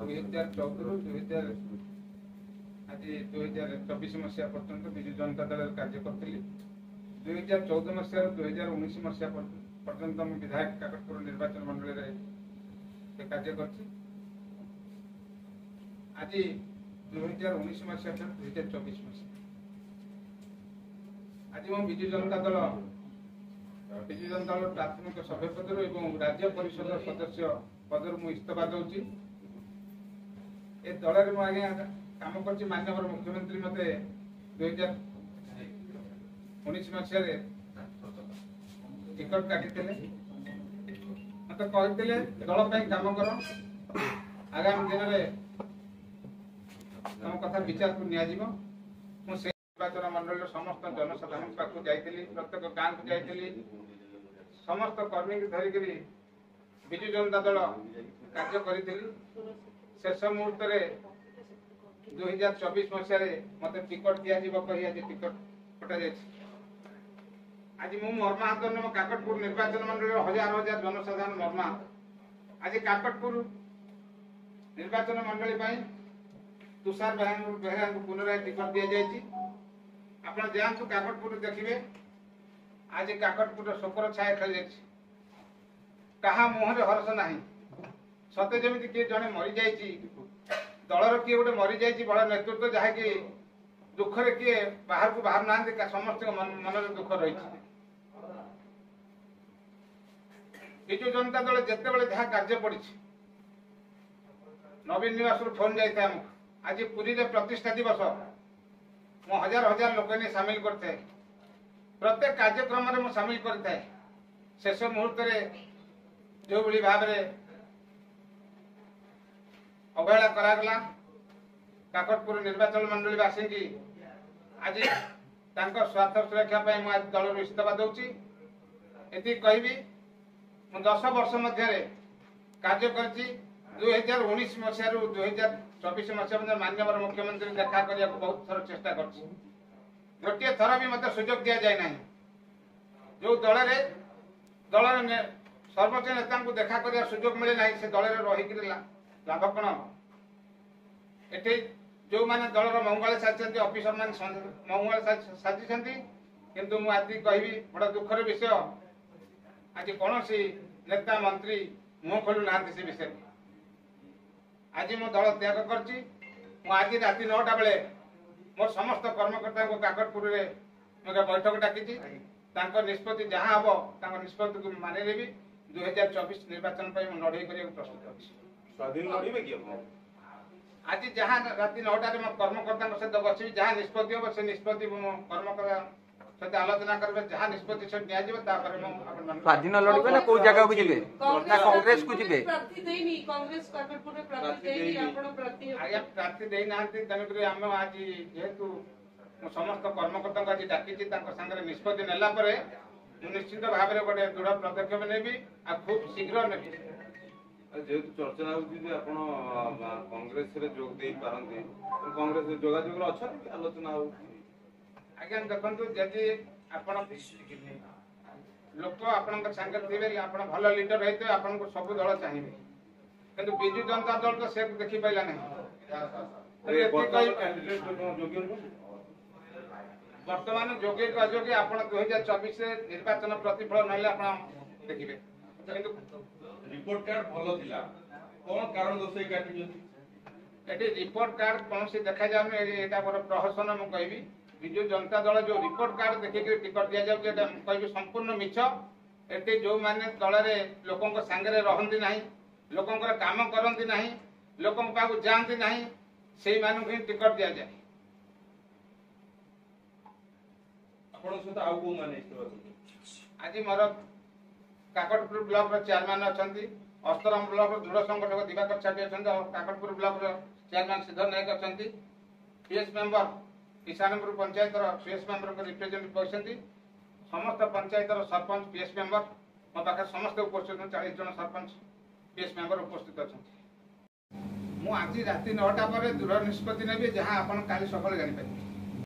2014 आज 2024 मसीहा पर्यंत विजु जनता दल कार्य करी 2014 मसीह 2019 मसीहा पर्यंत विधायक काकटपुर निर्वाचन मंडल में कार्य कर आज 2019 मसीहा 2024 मसीहा आज मो विजु जनता दल प्राथमिक सभ्य पद और राज्य परिषद सदस्य पदर मु इस्तीफा दूसरी ए दल में आज्ञा काम कर माननीय मुख्यमंत्री मत 2019 मसीह टिकट काटी मत कहते दल काम कर आगामी दिन में तुम कथा विचार को निर्वाचन मंडल समस्त जनसाधारण पाक जाइली प्रत्येक गाँव को जाइली समस्त कर्मी की धरिक विजु जनता दल कार्य करी शेष मुहूर्त 2024 मसीह मत टिकट दिज्व कही आज टिकट कटा आज मु मर्माहत काकटपुर निर्वाचन मंडल हजार हजार जनसाधारण मर्माहत आज काकटपुर निर्वाचन मंडल तुषार बेहरा को पुनराय टिकट दि जाए आप जातु काकटपुर देखिए आज काकटपुर शोकर छाया खेल कहा मुहर हरस ना सते जमी किए जड़े मरी जा दलर किए गोटे मरी जा बड़ नेतृत्व जहाँकि दुखरे किए बाहर को बाहर ना समस्त मन दुख रही विजु जनता दल जिते जहाँ कार्य पड़ी नवीन निवास फोन जाए आज पुरी रे प्रतिष्ठा दिवस मो हजार हजार लोक सामिल करते प्रत्येक कार्यक्रम में मुझे सामिल करता शेष मुहूर्त जो भाई भाव अवहेला करागला काकटपुर निर्वाचन मंडलवासी की आज स्वार्थ सुरक्षा आज दल इस्तीफा दूसरी ये कहबी मु 10 वर्ष मध्य कार्य कर 2019 मसीह 2024 मसीह माननीय मुख्यमंत्री देखा करने बहुत थर चेष्टा कर गोटे थर भी मत सुजोग दि जाए ना जो दल सर्वोच्च नेता को देखा करने सुजोग मिले ना से दल रहीक लाभ कौन ये जो मैंने दलर मंगल साधि अफिसर मान मंगल साधि किंतु मुझे कहबी बड़ा दुखर विषय आज कौन नेता मंत्री मुह खोलु ना से विषय आज मो दल त्याग कर आज राति 9टा बेले मोर समस्त कर्मकर्ता को काकटपुर बैठक डाकी निष्पत्ति जहाँ हम निष्पत्ति को मानिदेवी 2024 निर्वाचन लड़ाई करने प्रस्तुत अच्छी स्वाधीन लड़े कि आज जहाँ राति 9टार मो कर्मकर्ता सहित बस जहाँ निष्पत्ति हम से निष्पत्ति कर्मकर्ता सहित आलोचना करेंगे जहाँ निष्पत्ति सब नि स्वाधीन लड़े ना कौ जगह को जीवे ना कांग्रेस को जीवे आज्ञा प्रार्थी देना तेणुक आम आज जेहेतु समस्त कर्मकर्ता आज डाकी सागर निष्पत्ति नेला निश्चित भाव में गोटे दृढ़ पदक्षेप नेबी आ खूब शीघ्र नेबी जेहेतु चर्चा होती कांग्रेस जोग दे पारती कांग्रेस जोगाजोग अच्छा आलोचना हो आज्ञा देखु जदि आपण लोक आपण सागर थे आप भल लीडर होते आपन को सब दल चाहिए किंतु विजु जनता दल तो से देखी पाइला नहीं वर्तमान जोगे अजोगे आप 2024 निर्वाचन प्रतिफल ना देखिए रिपोर्ट कार्ड भलो थिला कोन कारण दोषे काटी एटी रिपोर्ट कार्ड कौन से देखा जाउन एटा बड़ प्रहसन मु कहबी विजु जनता दल जो रिपोर्ट कार्ड देखिक टिकट दि जाउछ कहबी संपूर्ण मिछ एटी जो माने दल रे लोकन को संगे रहंती नाही लोकन को काम करंती नाही लोकन पाक जानती नाही सेही मानु के टिकट दि जाय आपण सहित आउ को माने आज मोर काकटपुर ब्लॉक चेयरमैन अच्छा अस्तराम ब्लॉक दृढ़ संगठक दिवाकर छाटी अच्छा काकटपुर ब्लॉक चेयरमैन सिद्धर नायक अच्छा PS member Ishanpur panchayat PS member को रिप्रेजेंटेटिव कहते समस्त पंचायत सरपंच पीएस मेंबर मो पाखे समस्त उपस्थित 40 जन सरपंच पीएस मेंबर उपस्थित अच्छा मुझे आज राति 9टा पर दृढ़ निष्पत्ति नेबी जहाँ आप काली सकाल जानीपारे।